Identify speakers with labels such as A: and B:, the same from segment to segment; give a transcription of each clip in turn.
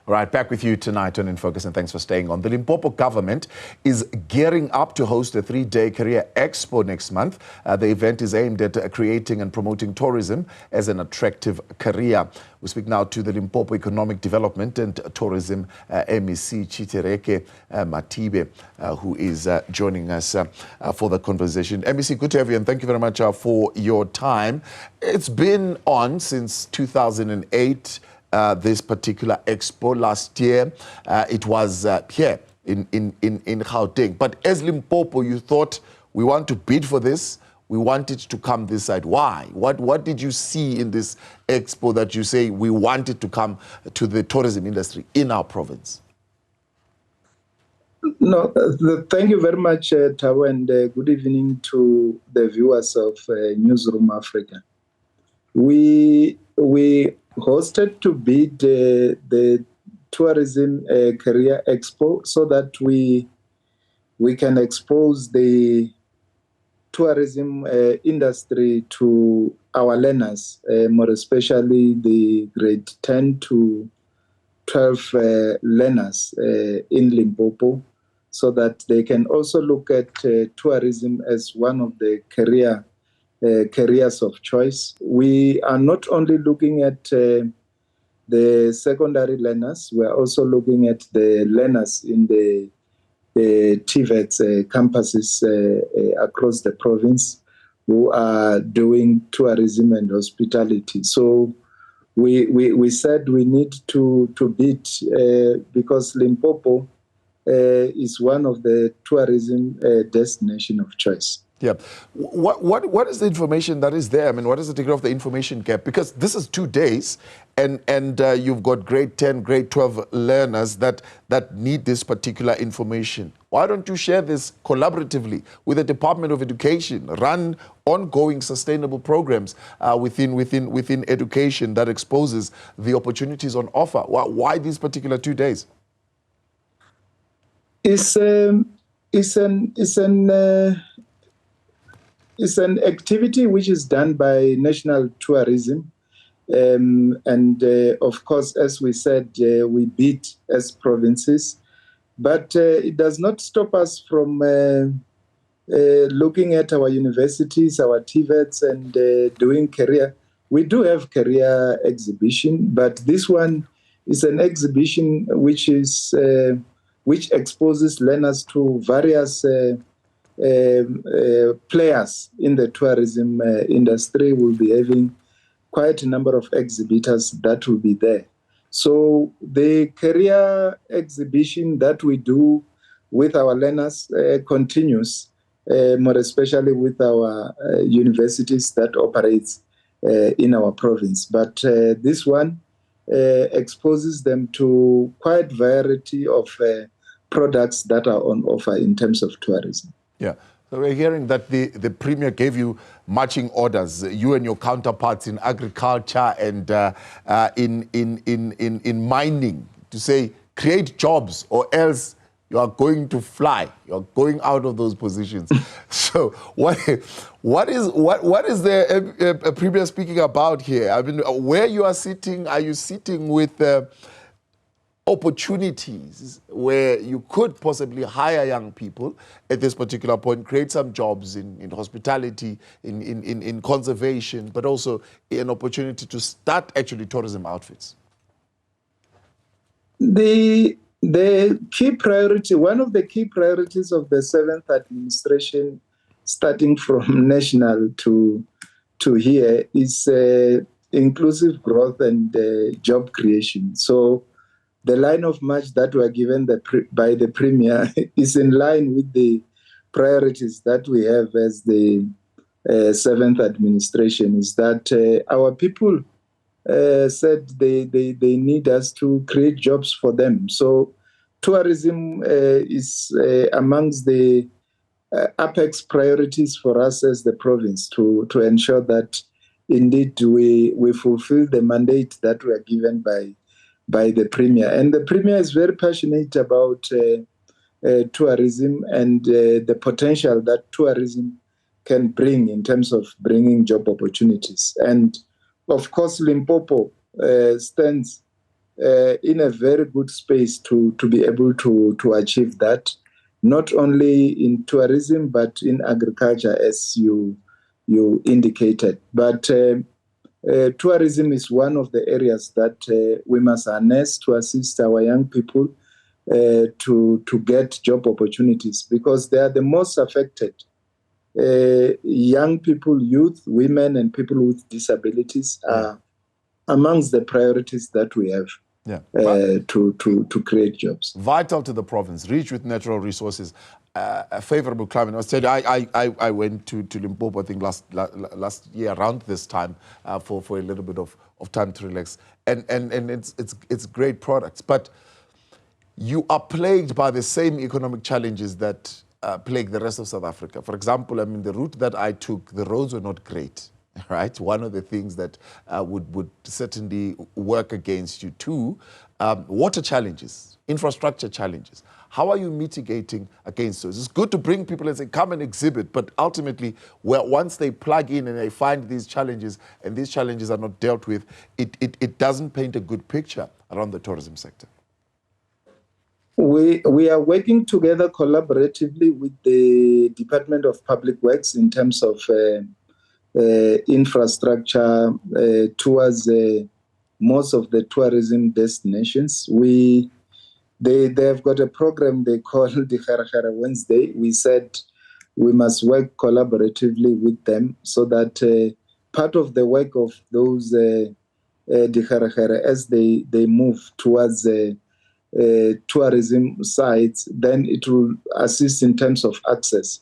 A: Right, back with you tonight on In Focus, and thanks for staying on. The Limpopo government is gearing up to host a 3-day career expo next month. The event is aimed at creating and promoting tourism as an attractive career. We speak now to the Limpopo Economic Development and Tourism MEC Tshitereke Matibe, who is joining us for the conversation. MEC, good to have you, and thank you very much for your time. It's been on since 2008. This particular expo last year, it was here in Gauteng. But as Limpopo, you thought, we want to bid for this, we want it to come this side. Why? What did you see in this expo that you say we want it to come to the tourism industry in our province?
B: No, thank you very much, Tao, and good evening to the viewers of Newzroom Afrika. We hosted to bid the tourism career expo so that we can expose the tourism industry to our learners, more especially the grade 10 to 12 learners in Limpopo, so that they can also look at tourism as one of the careers of choice. We are not only looking at the secondary learners, we are also looking at the learners in the TVET campuses across the province who are doing tourism and hospitality. So we said we need to bid because Limpopo is one of the tourism destination of choice.
A: Yeah. What is the information that is there? I mean, what is the degree of the information gap? Because this is 2 days, and you've got grade 10, grade 12 learners that need this particular information. Why don't you share this collaboratively with the Department of Education? Run ongoing sustainable programs within education that exposes the opportunities on offer. Why these particular 2 days?
B: It's an activity which is done by National Tourism. And of course, as we said, we bid as provinces. But it does not stop us from looking at our universities, our TVETs, and doing career. We do have career exhibition, but this one is an exhibition which exposes learners to various players in the tourism industry. Will be having quite a number of exhibitors that will be there. So the career exhibition that we do with our learners continues, more especially with our universities that operates in our province. But this one exposes them to quite variety of products that are on offer in terms of tourism.
A: Yeah. So we're hearing that the Premier gave you marching orders, you and your counterparts in agriculture and in mining, to say, create jobs or else you are going to fly. You're going out of those positions. So what is the Premier speaking about here? I mean, where you are you sitting with opportunities where you could possibly hire young people at this particular point, create some jobs in hospitality, in conservation, but also an opportunity to start actually tourism outfits?
B: The key priority, one of the key priorities of the 7th administration, starting from national to here, is inclusive growth and job creation. So the line of march that were given by the Premier is in line with the priorities that we have as the 7th administration, is that our people said they need us to create jobs for them. So tourism is amongst the apex priorities for us as the province to ensure that indeed we fulfill the mandate that we are given by the Premier. And the Premier is very passionate about tourism and the potential that tourism can bring in terms of bringing job opportunities. And of course, Limpopo stands in a very good space to be able to achieve that, not only in tourism but in agriculture, as you indicated. But tourism is one of the areas that we must harness to assist our young people to get job opportunities, because they are the most affected. Young people, youth, women, and people with disabilities are amongst the priorities that we have to create jobs.
A: Vital to the province, rich with natural resources, a favorable climate. I was telling you, I went to Limpopo, I think last year around this time for a little bit of time to relax, and it's great products. But you are plagued by the same economic challenges that plague the rest of South Africa. For example, I mean, the route that I took, the roads were not great, right? One of the things that would certainly work against you too. Water challenges, infrastructure challenges. How are you mitigating against those? It's good to bring people and say, come and exhibit, but ultimately, once they plug in and they find these challenges, and these challenges are not dealt with, it doesn't paint a good picture around the tourism sector.
B: We are working together collaboratively with the Department of Public Works in terms of infrastructure towards most of the tourism destinations. They've got a program they call the Kharakara Wednesday. We said we must work collaboratively with them so that part of the work of those the Kharakara, as they move towards tourism sites, then it will assist in terms of access.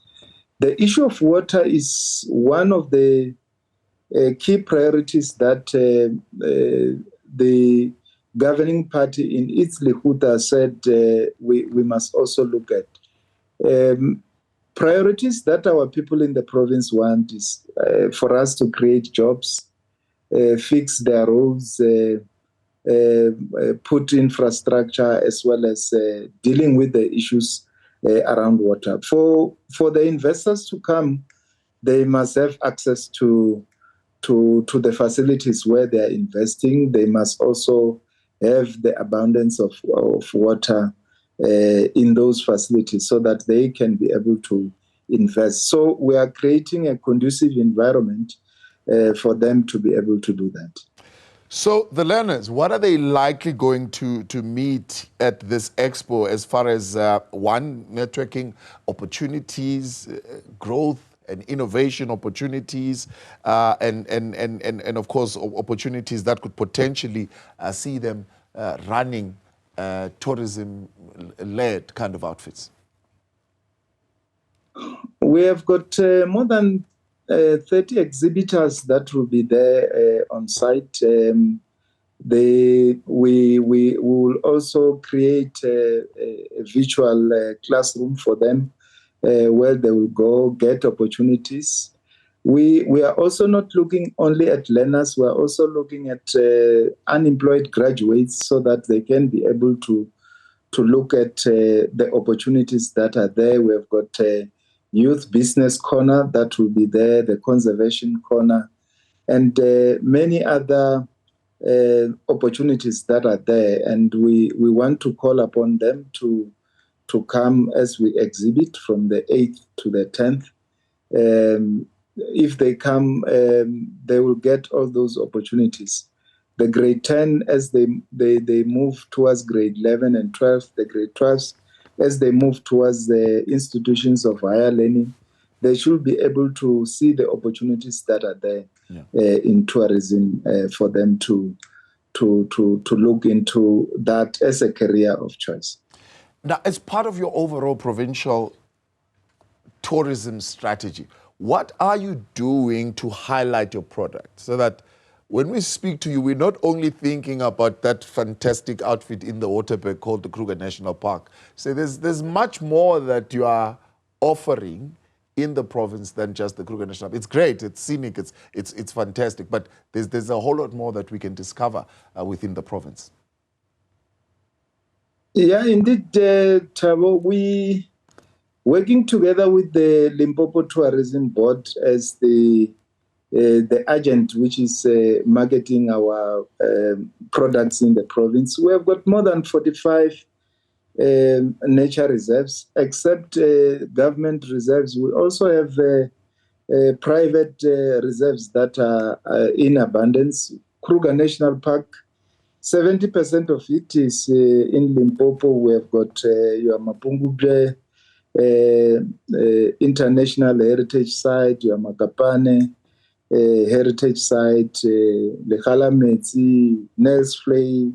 B: The issue of water is one of the key priorities that the governing party in its Lihuta said we must also look at. Priorities that our people in the province want is for us to create jobs, fix their roads, put infrastructure, as well as dealing with the issues around water. For the investors to come, they must have access to the facilities where they are investing. They must also have the abundance of water in those facilities so that they can be able to invest. So we are creating a conducive environment for them to be able to do that.
A: So the learners, what are they likely going to meet at this expo as far as one, networking opportunities, growth and innovation opportunities, and of course opportunities that could potentially see them running tourism-led kind of outfits?
B: We have got more than 30 exhibitors that will be there on site. We will also create a virtual classroom for them where they will go get opportunities. We are also not looking only at learners, we are also looking at unemployed graduates so that they can be able to look at the opportunities that are there. We have got Youth Business Corner that will be there, the Conservation Corner, and many other opportunities that are there. And we want to call upon them to come as we exhibit from the 8th to the 10th. If they come, they will get all those opportunities. The grade 10, as they move towards grade 11 and 12, the grade 12s, as they move towards the institutions of higher learning, they should be able to see the opportunities that are there in tourism for them to look into that as a career of choice.
A: Now, as part of your overall provincial tourism strategy, what are you doing to highlight your product so that when we speak to you, we're not only thinking about that fantastic outfit in the Waterberg called the Kruger National Park. So there's much more that you are offering in the province than just the Kruger National Park. It's great, it's scenic, it's fantastic, but there's a whole lot more that we can discover within the province.
B: Yeah, indeed, Thabo, we working together with the Limpopo Tourism Board as the the agent which is marketing our products in the province. We have got more than 45 nature reserves, except government reserves. We also have private reserves that are in abundance. Kruger National Park, 70% of it is in Limpopo. We have got your Mapungubwe International Heritage Site, your Makapane Heritage Site, Lekhala Metsi, Nelsflay,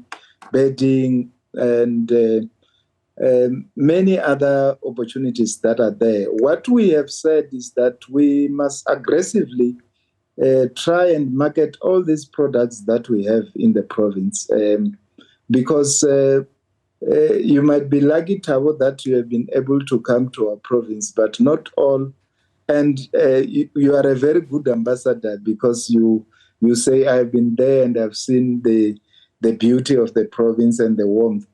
B: Bedding, and many other opportunities that are there. What we have said is that we must aggressively try and market all these products that we have in the province, because you might be lucky, Tabo, that you have been able to come to our province, but not all. And you are a very good ambassador, because you say, I've been there and I've seen the beauty of the province and the warmth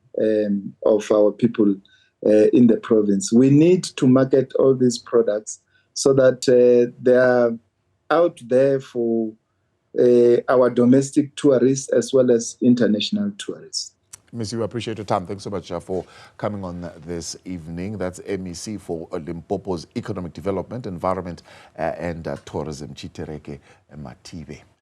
B: of our people in the province. We need to market all these products so that they are out there for our domestic tourists as well as international tourists.
A: Miss, we appreciate your time. Thanks so much for coming on this evening. That's MEC for Limpopo's Economic Development, Environment and Tourism, Tshitereke Matibe.